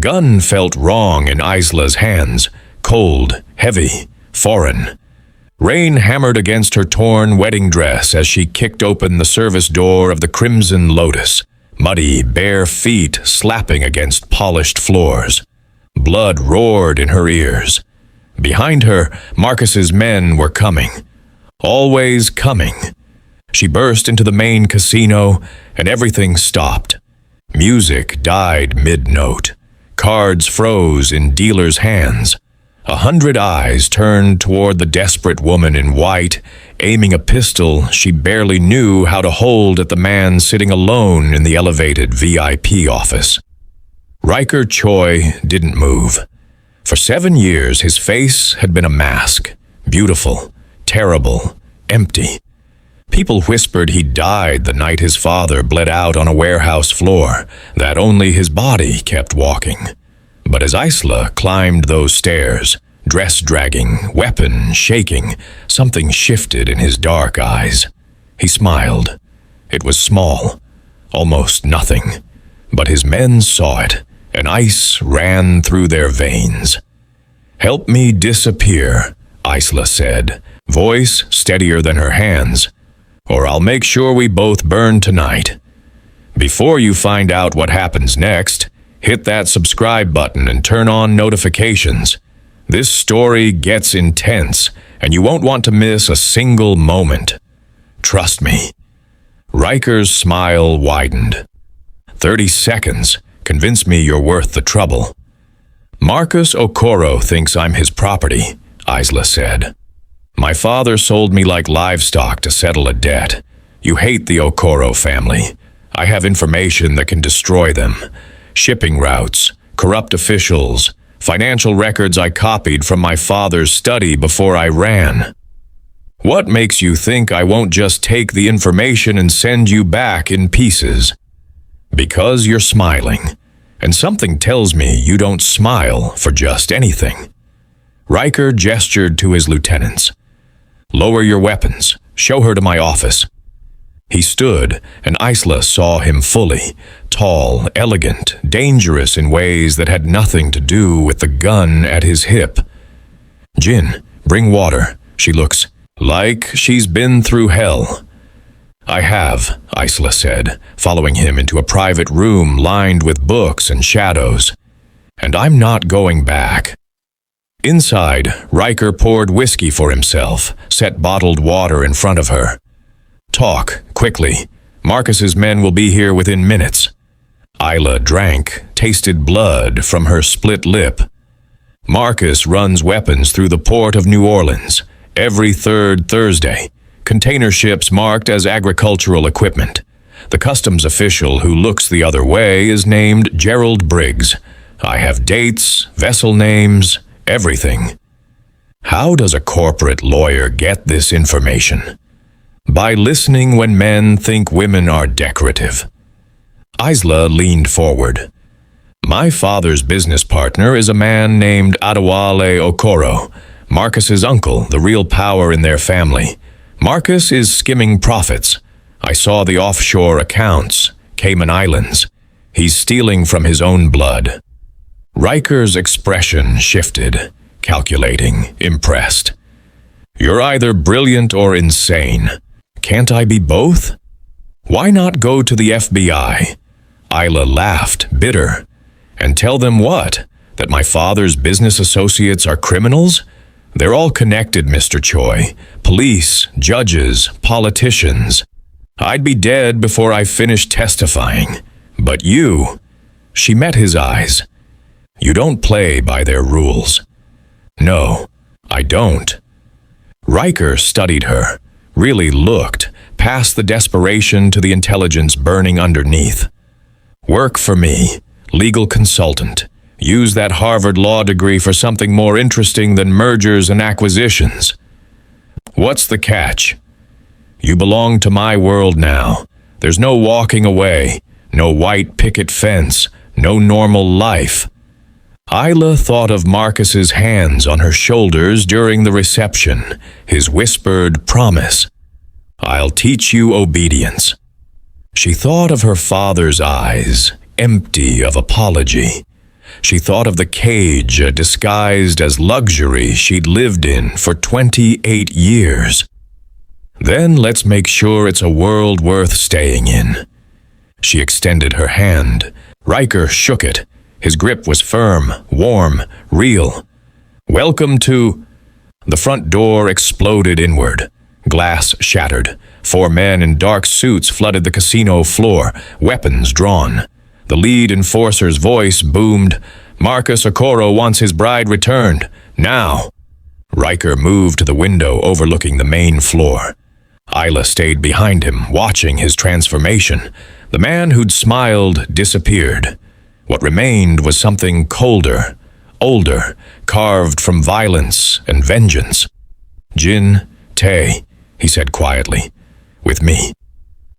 gun felt wrong in Isla's hands, cold, heavy, foreign. Rain hammered against her torn wedding dress as she kicked open the service door of the Crimson Lotus, muddy, bare feet slapping against polished floors. Blood roared in her ears. Behind her, Marcus's men were coming. Always coming. She burst into the main casino, and everything stopped. Music died mid-note. Cards froze in dealers' hands. 100 eyes turned toward the desperate woman in white, aiming a pistol she barely knew how to hold at the man sitting alone in the elevated VIP office. Ryker Choi didn't move. For 7 years, his face had been a mask. Beautiful, terrible, empty. People whispered he died the night his father bled out on a warehouse floor, that only his body kept walking. But as Isla climbed those stairs, dress dragging, weapon shaking, something shifted in his dark eyes. He smiled. It was small, almost nothing, but his men saw it, and ice ran through their veins. "Help me disappear," Isla said, voice steadier than her hands, "or I'll make sure we both burn tonight. Before you find out what happens next, hit that subscribe button and turn on notifications. This story gets intense, and you won't want to miss a single moment. Trust me." Ryker's smile widened. 30 seconds. Convince me you're worth the trouble. "Marcus Okoro thinks I'm his property," Isla said. "My father sold me like livestock to settle a debt. You hate the Okoro family. I have information that can destroy them. Shipping routes, corrupt officials, financial records I copied from my father's study before I ran. What makes you think I won't just take the information and send you back in pieces? Because you're smiling, and something tells me you don't smile for just anything." Ryker gestured to his lieutenants. "Lower your weapons. Show her to my office." He stood, and Isla saw him fully, tall, elegant, dangerous in ways that had nothing to do with the gun at his hip. "Jin, bring water. She looks like she's been through hell." "I have," Isla said, following him into a private room lined with books and shadows. "And I'm not going back." Inside, Ryker poured whiskey for himself, set bottled water in front of her. "Talk, quickly. Marcus's men will be here within minutes." Isla drank, tasted blood from her split lip. "Marcus runs weapons through the port of New Orleans, every third Thursday. Container ships marked as agricultural equipment. The customs official who looks the other way is named Gerald Briggs. I have dates, vessel names, everything." How does a corporate lawyer get this information? By listening when men think women are decorative. Isla leaned forward. "My father's business partner is a man named Adewale Okoro, Marcus's uncle, the real power in their family. Marcus is skimming profits. I saw the offshore accounts, Cayman Islands. He's stealing from his own blood." Ryker's expression shifted, calculating, impressed. "You're either brilliant or insane. Can't I be both? Why not go to the FBI?" Isla laughed, bitter. "And tell them what? That my father's business associates are criminals? They're all connected, Mr. Choi. Police, judges, politicians. I'd be dead before I finished testifying. But you..." She met his eyes. "You don't play by their rules." "No, I don't." Ryker studied her, really looked, past the desperation to the intelligence burning underneath. "Work for me, legal consultant. Use that Harvard law degree for something more interesting than mergers and acquisitions. What's the catch? You belong to my world now. There's no walking away, no white picket fence, no normal life." Isla thought of Marcus's hands on her shoulders during the reception, his whispered promise. "I'll teach you obedience." She thought of her father's eyes, empty of apology. She thought of the cage disguised as luxury she'd lived in for 28 years. Then let's make sure it's a world worth staying in. She extended her hand. Ryker shook it. His grip was firm, warm, real. Welcome to... The front door exploded inward. Glass shattered. 4 men in dark suits flooded the casino floor, weapons drawn. The lead enforcer's voice boomed, "Marcus Okoro wants his bride returned. Now!" Ryker moved to the window overlooking the main floor. Isla stayed behind him, watching his transformation. The man who'd smiled disappeared. What remained was something colder, older, carved from violence and vengeance. "Jin, Tae," he said quietly, "with me."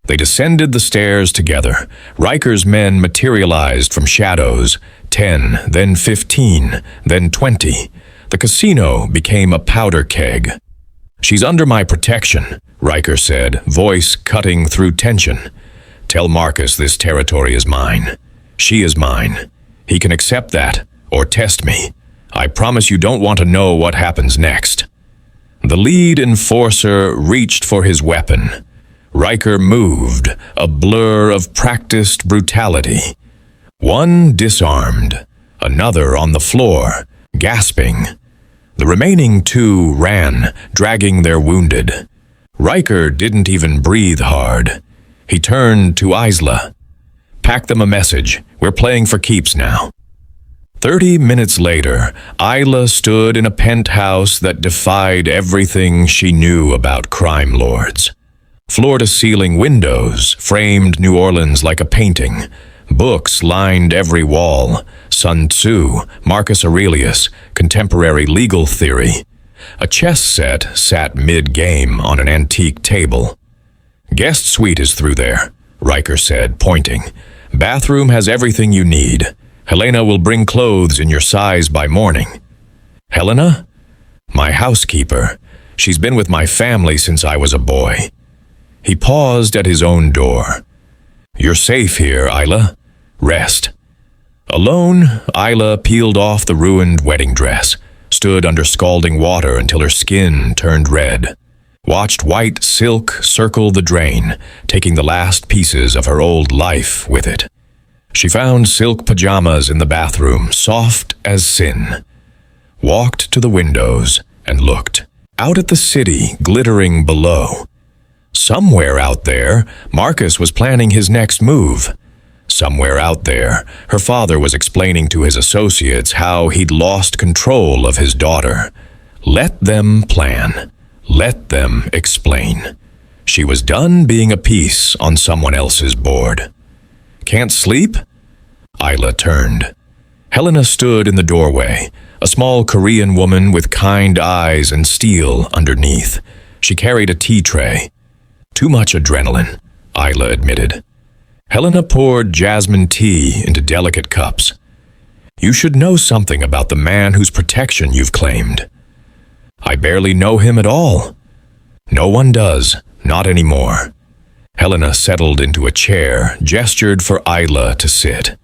They descended the stairs together. Ryker's men materialized from shadows, 10, then 15, then 20. The casino became a powder keg. "She's under my protection," Ryker said, voice cutting through tension. "Tell Marcus this territory is mine. She is mine. He can accept that, or test me. I promise you don't want to know what happens next." The lead enforcer reached for his weapon. Ryker moved, a blur of practiced brutality. One disarmed, another on the floor, gasping. The remaining 2 ran, dragging their wounded. Ryker didn't even breathe hard. He turned to Isla. "Pack them a message. We're playing for keeps now." 30 minutes later, Isla stood in a penthouse that defied everything she knew about crime lords. Floor-to-ceiling windows framed New Orleans like a painting. Books lined every wall. Sun Tzu, Marcus Aurelius, contemporary legal theory. A chess set sat mid-game on an antique table. "Guest suite is through there," Ryker said, pointing. "Bathroom has everything you need. Helena will bring clothes in your size by morning." "Helena?" "My housekeeper. She's been with my family since I was a boy." He paused at his own door. "You're safe here, Isla. Rest." Alone, Isla peeled off the ruined wedding dress, stood under scalding water until her skin turned red, watched white silk circle the drain, taking the last pieces of her old life with it. She found silk pajamas in the bathroom, soft as sin. Walked to the windows and looked. Out at the city, glittering below. Somewhere out there, Marcus was planning his next move. Somewhere out there, her father was explaining to his associates how he'd lost control of his daughter. Let them plan. Let them explain. She was done being a piece on someone else's board. "Can't sleep?" Isla turned. Helena stood in the doorway, a small Korean woman with kind eyes and steel underneath. She carried a tea tray. "Too much adrenaline," Isla admitted. Helena poured jasmine tea into delicate cups. "You should know something about the man whose protection you've claimed." "I barely know him at all." "No one does, not anymore." Helena settled into a chair, gestured for Isla to sit.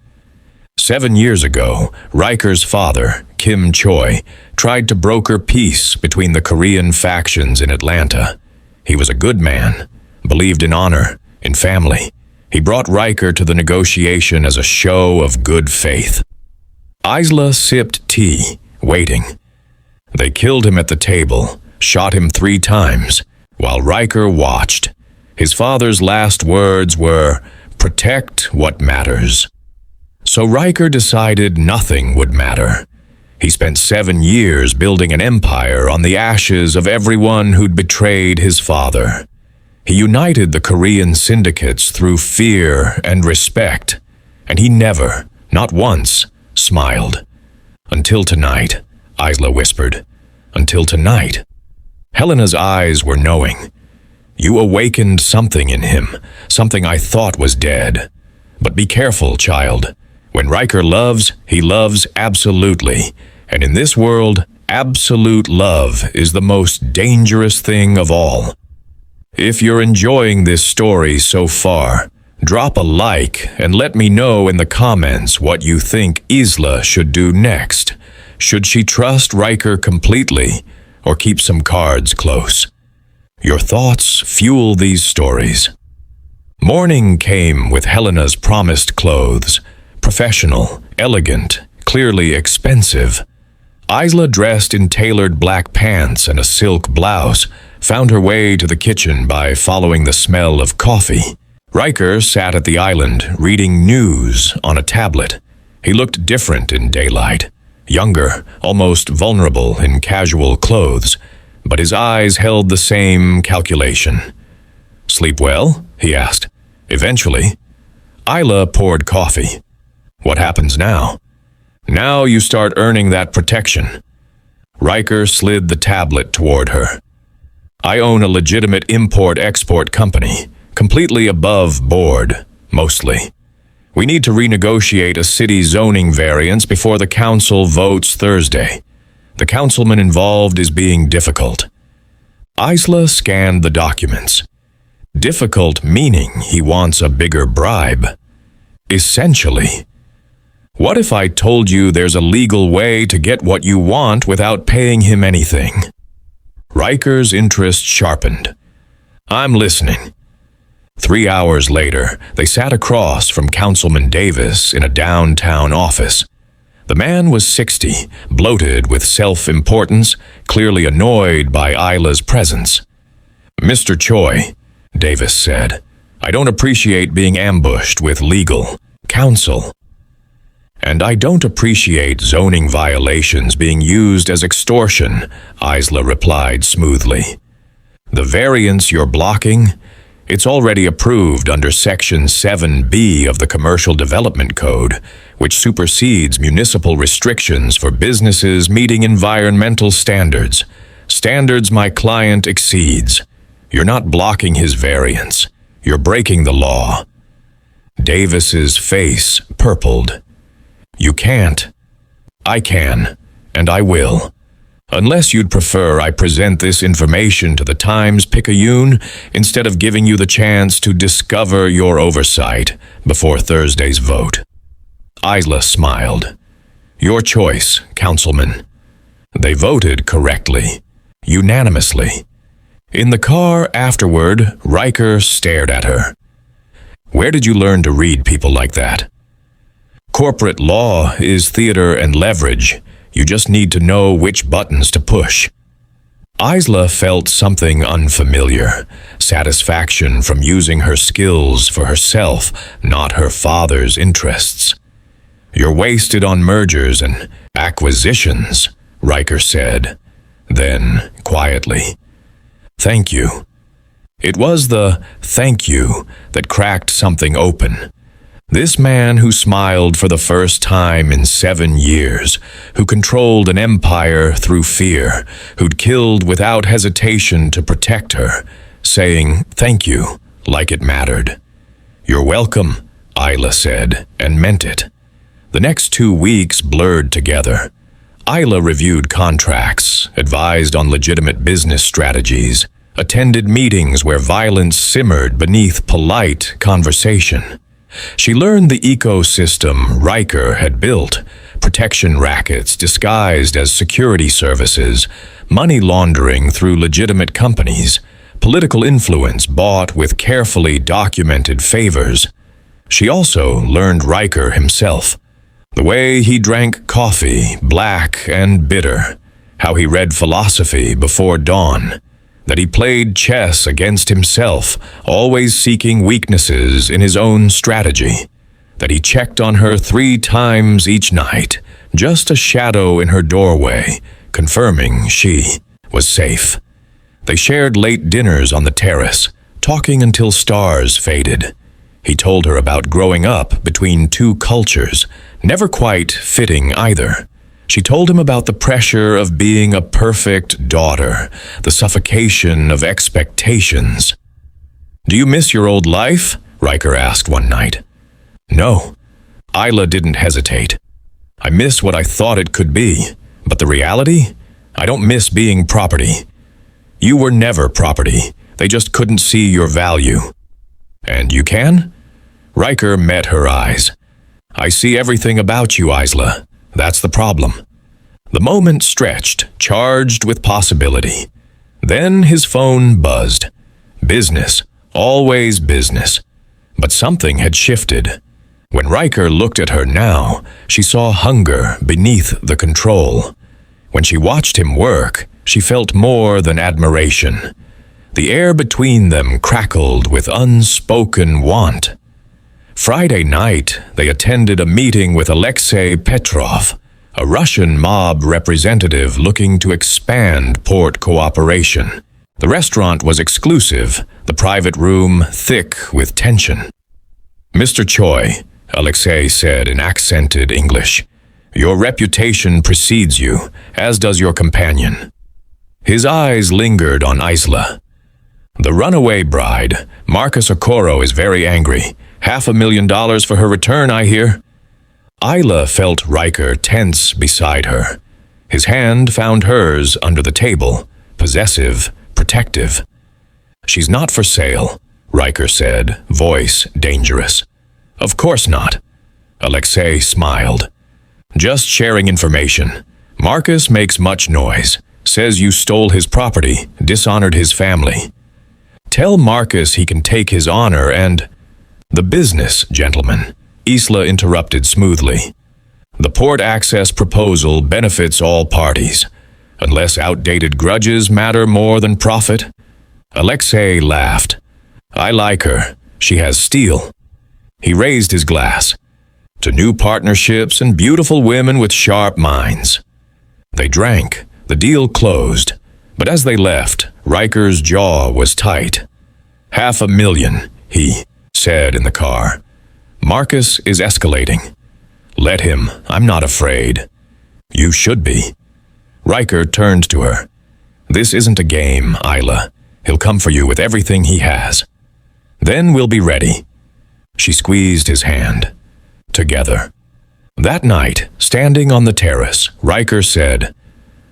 7 years ago, Ryker's father, Kim Choi, tried to broker peace between the Korean factions in Atlanta. He was a good man, believed in honor, in family. He brought Ryker to the negotiation as a show of good faith. Isla sipped tea, waiting. They killed him at the table, shot him 3 times, while Ryker watched. His father's last words were, "Protect what matters." So Ryker decided nothing would matter. He spent 7 years building an empire on the ashes of everyone who'd betrayed his father. He united the Korean syndicates through fear and respect, and he never, not once, smiled. "Until tonight," Isla whispered. "Until tonight." Helena's eyes were knowing. "You awakened something in him, something I thought was dead. But be careful, child. When Ryker loves, he loves absolutely. And in this world, absolute love is the most dangerous thing of all." If you're enjoying this story so far, Drop a like and let me know in the comments what you think Isla should do next. Should she trust Ryker completely or keep some cards close? Your thoughts fuel these stories. Morning came with Helena's promised clothes. Professional, elegant, clearly expensive. Isla, dressed in tailored black pants and a silk blouse, found her way to the kitchen by following the smell of coffee. Ryker sat at the island, reading news on a tablet. He looked different in daylight, younger, almost vulnerable in casual clothes, but his eyes held the same calculation. "Sleep well?" he asked. Eventually. Isla poured coffee. "What happens now?" "Now you start earning that protection." Ryker slid the tablet toward her. "I own a legitimate import-export company, completely above board, mostly. We need to renegotiate a city zoning variance before the council votes Thursday. The councilman involved is being difficult." Isla scanned the documents. Difficult meaning he wants a bigger bribe. Essentially. What if I told you there's a legal way to get what you want without paying him anything? Ryker's interest sharpened. "I'm listening." 3 hours later, they sat across from Councilman Davis in a downtown office. The man was 60, bloated with self-importance, clearly annoyed by Isla's presence. "Mr. Choi," Davis said, "I don't appreciate being ambushed with legal counsel. And I don't appreciate zoning violations being used as extortion," Isla replied smoothly. "The variance you're blocking, it's already approved under Section 7B of the Commercial Development Code, which supersedes municipal restrictions for businesses meeting environmental standards. Standards my client exceeds. You're not blocking his variance. You're breaking the law." Davis's face purpled. "You can't." "I can, and I will. Unless you'd prefer I present this information to the Times-Picayune instead of giving you the chance to discover your oversight before Thursday's vote." Isla smiled. "Your choice, Councilman." They voted correctly, unanimously. In the car afterward, Ryker stared at her. "Where did you learn to read people like that?" "Corporate law is theater and leverage. You just need to know which buttons to push." Isla felt something unfamiliar, satisfaction from using her skills for herself, not her father's interests. "You're wasted on mergers and acquisitions," Ryker said. Then, quietly, "Thank you." It was the "thank you" that cracked something open. This man who smiled for the first time in 7 years, who controlled an empire through fear, who'd killed without hesitation to protect her, saying thank you like it mattered. "You're welcome," Isla said, and meant it. The next 2 weeks blurred together. Isla reviewed contracts, advised on legitimate business strategies, attended meetings where violence simmered beneath polite conversation. She learned the ecosystem Ryker had built, protection rackets disguised as security services, money laundering through legitimate companies, political influence bought with carefully documented favors. She also learned Ryker himself. The way he drank coffee, black and bitter, how he read philosophy before dawn, that he played chess against himself, always seeking weaknesses in his own strategy, that he checked on her 3 times each night, just a shadow in her doorway, confirming she was safe. They shared late dinners on the terrace, talking until stars faded. He told her about growing up between 2 cultures, never quite fitting either. She told him about the pressure of being a perfect daughter, the suffocation of expectations. "Do you miss your old life?" Ryker asked one night. "No." Isla didn't hesitate. "I miss what I thought it could be, but the reality? I don't miss being property. You were never property. They just couldn't see your value." "And you can?" Ryker met her eyes. "I see everything about you, Isla. That's the problem." The moment stretched, charged with possibility. Then his phone buzzed. Business, always business. But something had shifted. When Ryker looked at her now, she saw hunger beneath the control. When she watched him work, she felt more than admiration. The air between them crackled with unspoken want. Friday night, they attended a meeting with Alexei Petrov, a Russian mob representative looking to expand port cooperation. The restaurant was exclusive, the private room thick with tension. "Mr. Choi," Alexei said in accented English, "your reputation precedes you, as does your companion." His eyes lingered on Isla. "The runaway bride, Marcus Okoro, is very angry. $500,000 for her return, I hear." Isla felt Ryker tense beside her. His hand found hers under the table, possessive, protective. "She's not for sale," Ryker said, voice dangerous. "Of course not." Alexei smiled. "Just sharing information. Marcus makes much noise. Says you stole his property, dishonored his family. Tell Marcus he can take his honor and—" "The business, gentlemen," Isla interrupted smoothly. "The port access proposal benefits all parties, unless outdated grudges matter more than profit." Alexei laughed. "I like her. She has steel." He raised his glass. "To new partnerships and beautiful women with sharp minds." They drank. The deal closed. But as they left, Ryker's jaw was tight. $500,000, he said in the car. "Marcus is escalating. Let him. I'm not afraid." "You should be." Ryker turned to her. "This isn't a game, Isla. He'll come for you with everything he has. Then we'll be ready." She squeezed his hand. Together. That night, standing on the terrace, Ryker said,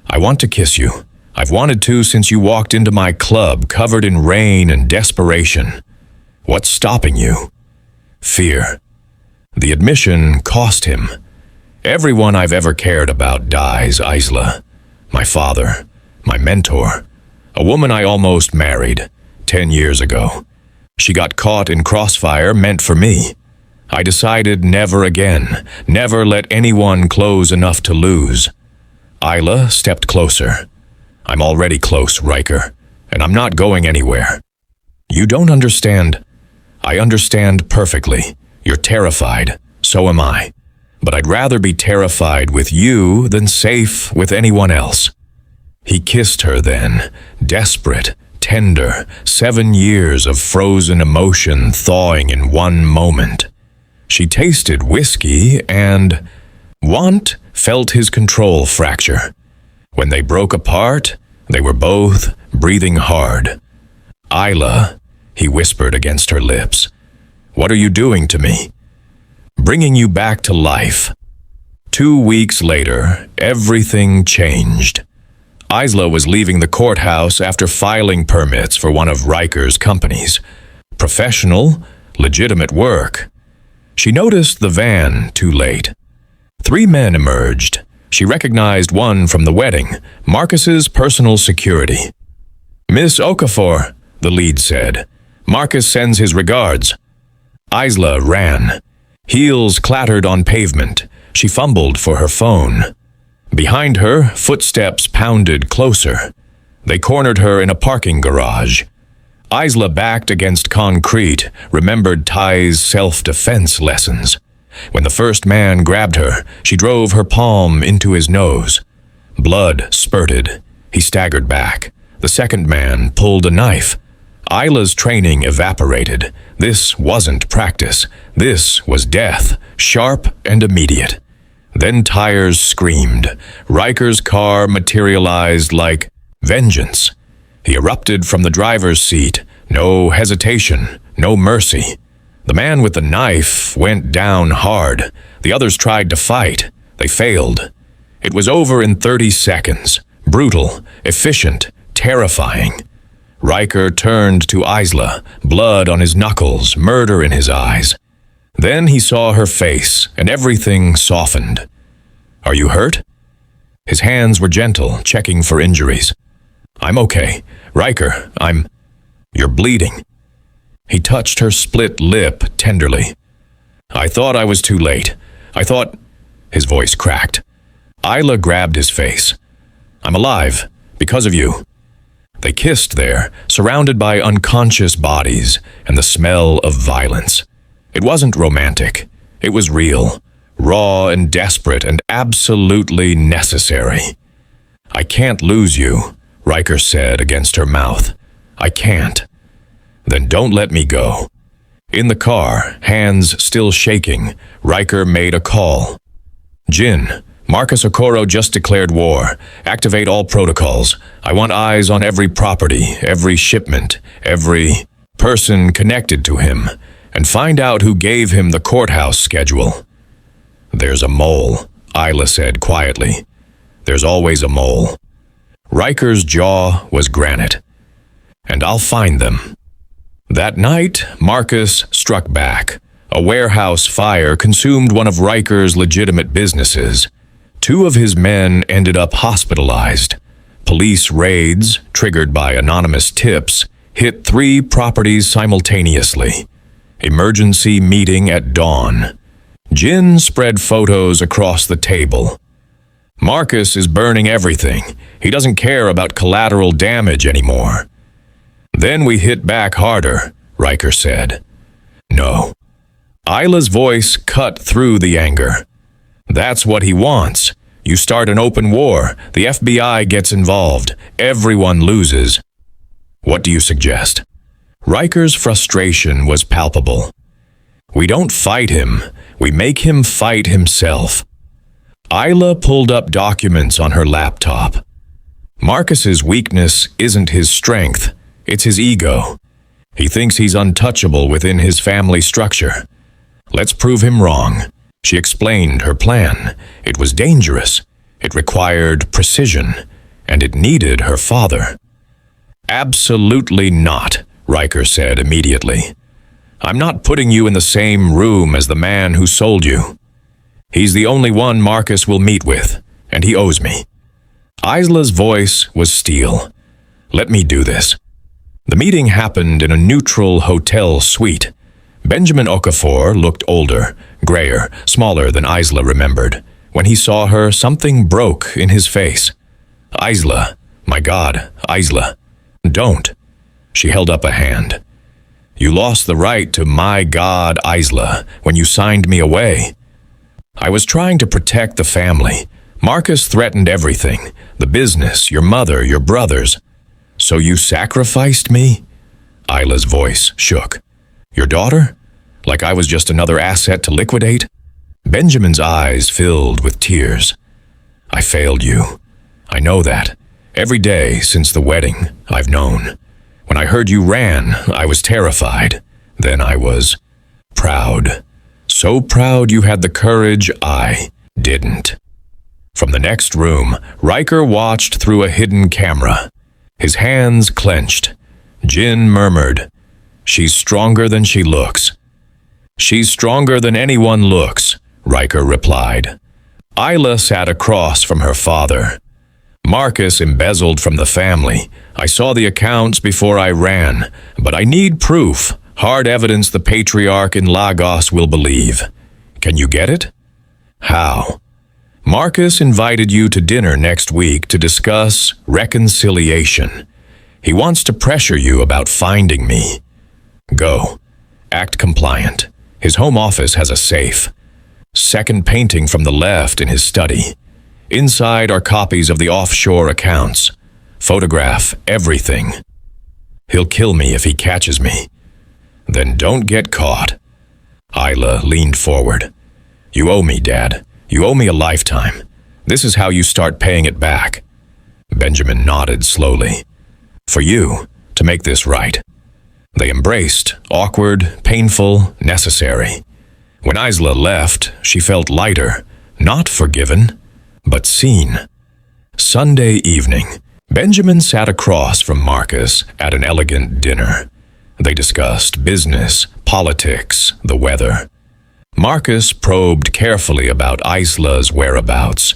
"I want to kiss you. I've wanted to since you walked into my club covered in rain and desperation. What's stopping you?" Fear. The admission cost him. "Everyone I've ever cared about dies, Isla. My father, my mentor, a woman I almost married 10 years ago. She got caught in crossfire meant for me. I decided never again, never let anyone close enough to lose." Isla stepped closer. "I'm already close, Ryker, and I'm not going anywhere." "You don't understand." "I understand perfectly. You're terrified. So am I. But I'd rather be terrified with you than safe with anyone else." He kissed her then, desperate, tender, 7 years of frozen emotion thawing in one moment. She tasted whiskey and want felt his control fracture. When they broke apart, they were both breathing hard. "Isla," he whispered against her lips, "what are you doing to me?" "Bringing you back to life." 2 weeks later, everything changed. Isla was leaving the courthouse after filing permits for one of Ryker's companies. Professional, legitimate work. She noticed the van too late. 3 men emerged. She recognized one from the wedding, Marcus's personal security. "Miss Okafor," the lead said. "Marcus sends his regards." Isla ran. Heels clattered on pavement. She fumbled for her phone. Behind her, footsteps pounded closer. They cornered her in a parking garage. Isla backed against concrete, remembered Ty's self-defense lessons. When the first man grabbed her, she drove her palm into his nose. Blood spurted. He staggered back. The second man pulled a knife. Isla's training evaporated. This wasn't practice. This was death, sharp and immediate. Then tires screamed. Ryker's car materialized like vengeance. He erupted from the driver's seat. No hesitation, no mercy. The man with the knife went down hard. The others tried to fight. They failed. It was over in 30 seconds. Brutal, efficient, terrifying. Ryker turned to Isla, blood on his knuckles, murder in his eyes. Then he saw her face, and everything softened. "Are you hurt?" His hands were gentle, checking for injuries. "I'm okay. Ryker, You're bleeding." He touched her split lip tenderly. "I thought I was too late. I thought—" His voice cracked. Isla grabbed his face. "I'm alive, because of you." They kissed there, surrounded by unconscious bodies and the smell of violence. It wasn't romantic. It was real, raw and desperate and absolutely necessary. "I can't lose you," Ryker said against her mouth. "I can't." "Then don't let me go." In the car, hands still shaking, Ryker made a call. "Jin, Marcus Okoro just declared war. Activate all protocols. I want eyes on every property, every shipment, every person connected to him, and find out who gave him the courthouse schedule." "There's a mole," Isla said quietly. "There's always a mole." Ryker's jaw was granite. "And I'll find them." That night, Marcus struck back. A warehouse fire consumed one of Ryker's legitimate businesses. 2 of his men ended up hospitalized. Police raids, triggered by anonymous tips, hit 3 properties simultaneously. Emergency meeting at dawn. Jin spread photos across the table. "Marcus is burning everything. He doesn't care about collateral damage anymore." "Then we hit back harder," Ryker said. "No." Isla's voice cut through the anger. "That's what he wants. You start an open war, the FBI gets involved, everyone loses." "What do you suggest?" Ryker's frustration was palpable. "We don't fight him, we make him fight himself." Isla pulled up documents on her laptop. Marcus's weakness isn't his strength, it's his ego. He thinks he's untouchable within his family structure. "Let's prove him wrong." She explained her plan. It was dangerous. It required precision, and it needed her father. "Absolutely not," Ryker said immediately. "I'm not putting you in the same room as the man who sold you. He's the only one Marcus will meet with, and he owes me." Isla's voice was steel. "Let me do this." The meeting happened in a neutral hotel suite. Benjamin Okafor looked older, grayer, smaller than Isla remembered. When he saw her, something broke in his face. "Isla, my God, Isla, don't." She held up a hand. "You lost the right to my God, Isla, when you signed me away." "I was trying to protect the family. Marcus threatened everything, the business, your mother, your brothers. So you sacrificed me?" Isla's voice shook. "Your daughter? Like I was just another asset to liquidate?" Benjamin's eyes filled with tears. "I failed you. I know that. Every day since the wedding, I've known. When I heard you ran, I was terrified. Then I was proud. So proud you had the courage I didn't." From the next room, Ryker watched through a hidden camera. His hands clenched. Jin murmured, "She's stronger than she looks." "She's stronger than anyone looks," Ryker replied. Isla sat across from her father. "Marcus embezzled from the family. I saw the accounts before I ran, but I need proof, hard evidence the patriarch in Lagos will believe. Can you get it?" "How?" "Marcus invited you to dinner next week to discuss reconciliation. He wants to pressure you about finding me. Go. Act compliant. His home office has a safe. Second painting from the left in his study. Inside are copies of the offshore accounts. Photograph everything. He'll kill me if he catches me." "Then don't get caught." Isla leaned forward. "You owe me, Dad. You owe me a lifetime. This is how you start paying it back." Benjamin nodded slowly. "For you, to make this right." They embraced, awkward, painful, necessary. When Isla left, she felt lighter, not forgiven, but seen. Sunday evening, Benjamin sat across from Marcus at an elegant dinner. They discussed business, politics, the weather. Marcus probed carefully about Isla's whereabouts.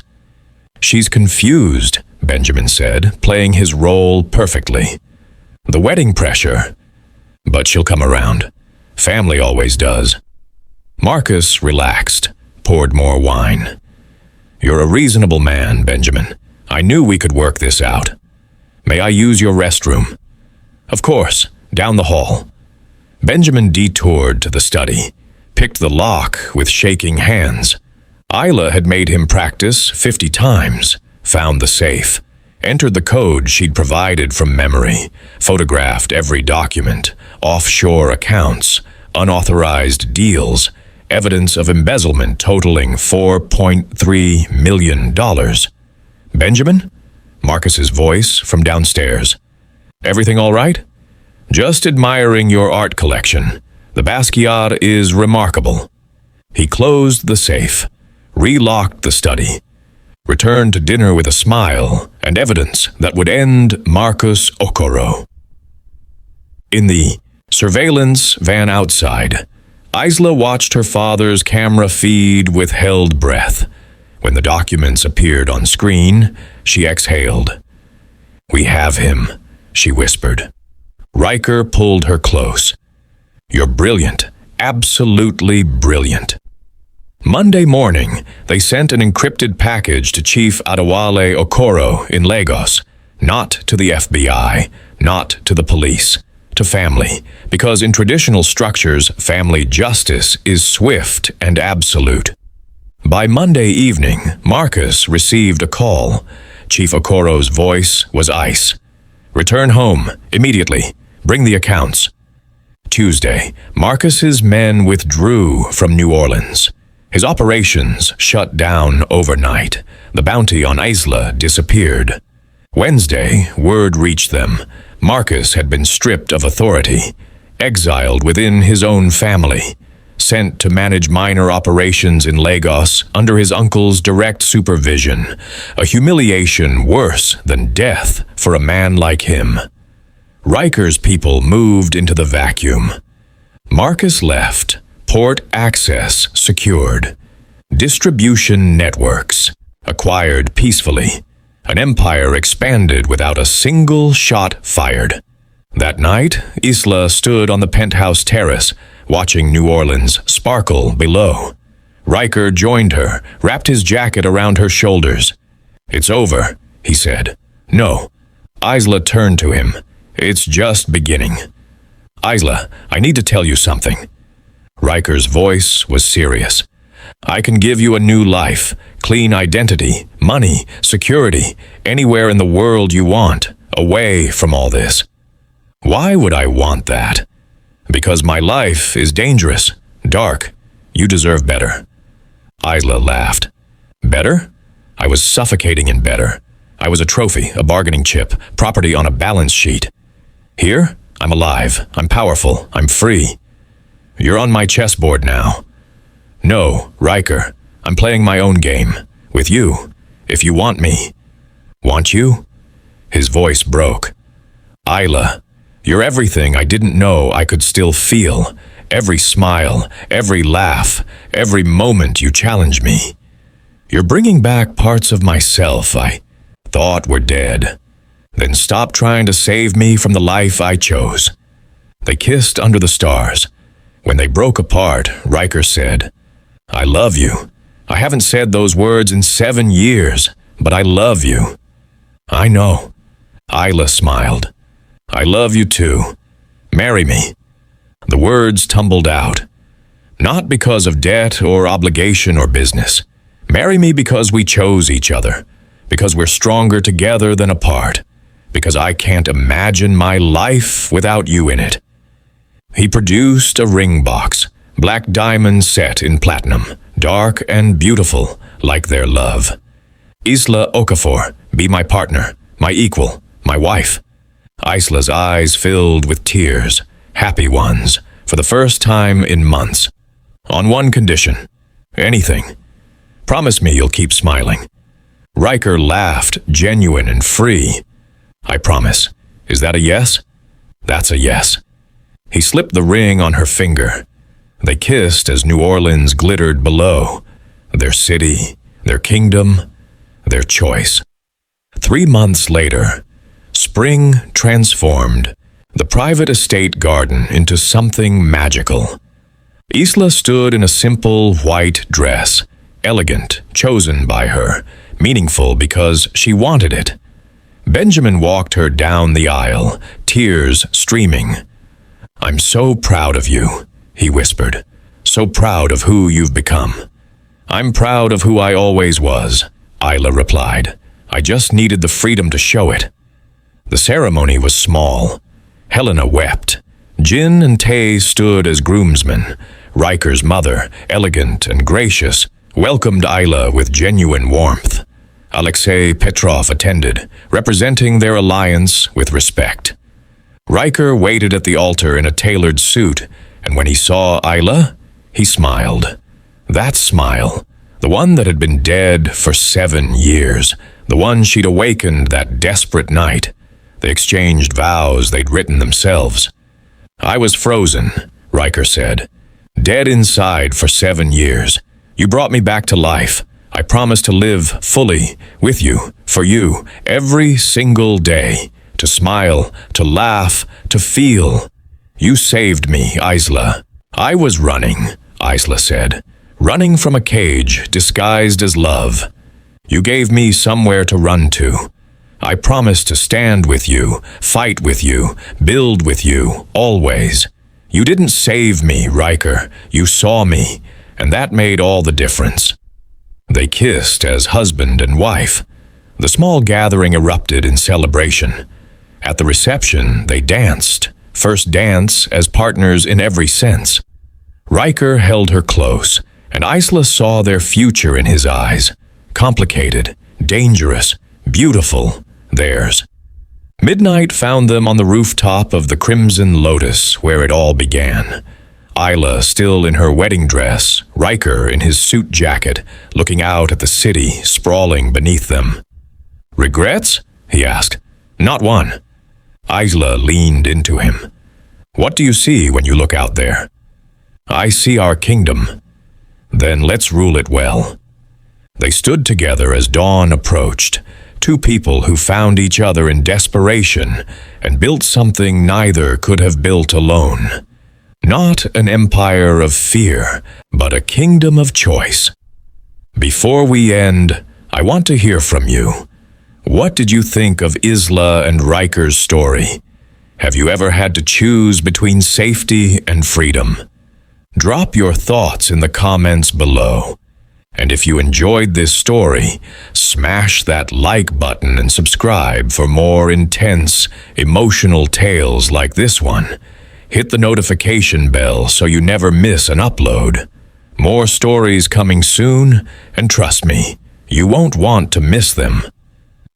"She's confused," Benjamin said, playing his role perfectly. "The wedding pressure. But she'll come around. Family always does." Marcus relaxed, poured more wine. "You're a reasonable man, Benjamin. I knew we could work this out. May I use your restroom?" "Of course, down the hall." Benjamin detoured to the study, picked the lock with shaking hands. Isla had made him practice 50 times, found the safe, entered the code she'd provided from memory, photographed every document, offshore accounts, unauthorized deals, evidence of embezzlement totaling $4.3 million. "Benjamin?" Marcus's voice from downstairs. "Everything all right?" "Just admiring your art collection. The Basquiat is remarkable." He closed the safe, relocked the study, returned to dinner with a smile and evidence that would end Marcus Okoro. In the surveillance van outside, Isla watched her father's camera feed with held breath. When the documents appeared on screen, she exhaled. "We have him," she whispered. Ryker pulled her close. "You're brilliant, absolutely brilliant." Monday morning, they sent an encrypted package to Chief Adewale Okoro in Lagos, not to the FBI, not to the police, to family, because in traditional structures, family justice is swift and absolute. By Monday evening, Marcus received a call. Chief Okoro's voice was ice. "Return home, immediately. Bring the accounts." Tuesday, Marcus's men withdrew from New Orleans. His operations shut down overnight. The bounty on Isla disappeared. Wednesday, word reached them. Marcus had been stripped of authority, exiled within his own family, sent to manage minor operations in Lagos under his uncle's direct supervision, a humiliation worse than death for a man like him. Ryker's people moved into the vacuum. Marcus left, port access secured, distribution networks acquired peacefully, an empire expanded without a single shot fired. That night, Isla stood on the penthouse terrace, watching New Orleans sparkle below. Ryker joined her, wrapped his jacket around her shoulders. "It's over," he said. "No." Isla turned to him. "It's just beginning." "Isla, I need to tell you something." Ryker's voice was serious. "I can give you a new life, clean identity, money, security, anywhere in the world you want, away from all this." "Why would I want that?" "Because my life is dangerous, dark. You deserve better." Isla laughed. "Better? I was suffocating in better. I was a trophy, a bargaining chip, property on a balance sheet. Here, I'm alive, I'm powerful, I'm free. You're on my chessboard now." "No, Ryker, I'm playing my own game, with you, if you want me." "Want you?" His voice broke. "Isla, you're everything I didn't know I could still feel. Every smile, every laugh, every moment you challenge me. You're bringing back parts of myself I thought were dead. Then stop trying to save me from the life I chose." They kissed under the stars. When they broke apart, Ryker said, "I love you. I haven't said those words in 7 years, but I love you." "I know." Isla smiled. "I love you too. Marry me." The words tumbled out. "Not because of debt or obligation or business. Marry me because we chose each other, because we're stronger together than apart, because I can't imagine my life without you in it." He produced a ring box, black diamonds set in platinum, dark and beautiful like their love. "Isla Okafor, be my partner, my equal, my wife." Isla's eyes filled with tears, happy ones, for the first time in months. "On one condition. Anything. Promise me you'll keep smiling." Ryker laughed, genuine and free. "I promise. Is that a yes?" "That's a yes." He slipped the ring on her finger. They kissed as New Orleans glittered below. Their city, their kingdom, their choice. 3 months later, spring transformed the private estate garden into something magical. Isla stood in a simple white dress, elegant, chosen by her, meaningful because she wanted it. Benjamin walked her down the aisle, tears streaming. "I'm so proud of you," he whispered. "So proud of who you've become." "I'm proud of who I always was," Isla replied. "I just needed the freedom to show it." The ceremony was small. Helena wept. Jin and Tay stood as groomsmen. Ryker's mother, elegant and gracious, welcomed Isla with genuine warmth. Alexei Petrov attended, representing their alliance with respect. Ryker waited at the altar in a tailored suit, and when he saw Isla, he smiled. That smile, the one that had been dead for 7 years, the one she'd awakened that desperate night. They exchanged vows they'd written themselves. "I was frozen," Ryker said. "Dead inside for 7 years. You brought me back to life. I promise to live fully, with you, for you, every single day. To smile, to laugh, to feel. You saved me, Isla." "I was running," Isla said. "Running from a cage disguised as love. You gave me somewhere to run to. I promise to stand with you, fight with you, build with you, always. You didn't save me, Ryker. You saw me, and that made all the difference." They kissed as husband and wife. The small gathering erupted in celebration. At the reception, they danced, first dance as partners in every sense. Ryker held her close, and Isla saw their future in his eyes. Complicated, dangerous, beautiful, theirs. Midnight found them on the rooftop of the Crimson Lotus, where it all began. Isla still in her wedding dress, Ryker in his suit jacket, looking out at the city sprawling beneath them. "Regrets?" he asked. "Not one." Isla leaned into him. "What do you see when you look out there?" "I see our kingdom." "Then let's rule it well." They stood together as dawn approached, two people who found each other in desperation and built something neither could have built alone. Not an empire of fear, but a kingdom of choice. Before we end, I want to hear from you. What did you think of Isla and Ryker's story? Have you ever had to choose between safety and freedom? Drop your thoughts in the comments below. And if you enjoyed this story, smash that like button and subscribe for more intense, emotional tales like this one. Hit the notification bell so you never miss an upload. More stories coming soon, and trust me, you won't want to miss them.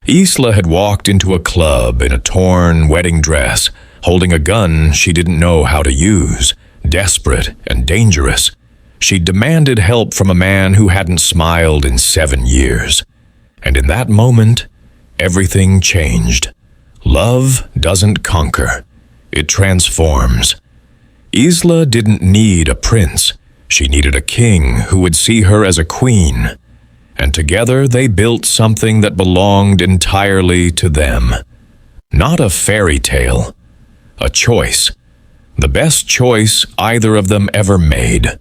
Isla had walked into a club in a torn wedding dress, holding a gun she didn't know how to use, desperate and dangerous. She demanded help from a man who hadn't smiled in 7 years. And in that moment, everything changed. Love doesn't conquer. It transforms. Isla didn't need a prince. She needed a king who would see her as a queen. And together they built something that belonged entirely to them. Not a fairy tale. A choice. The best choice either of them ever made.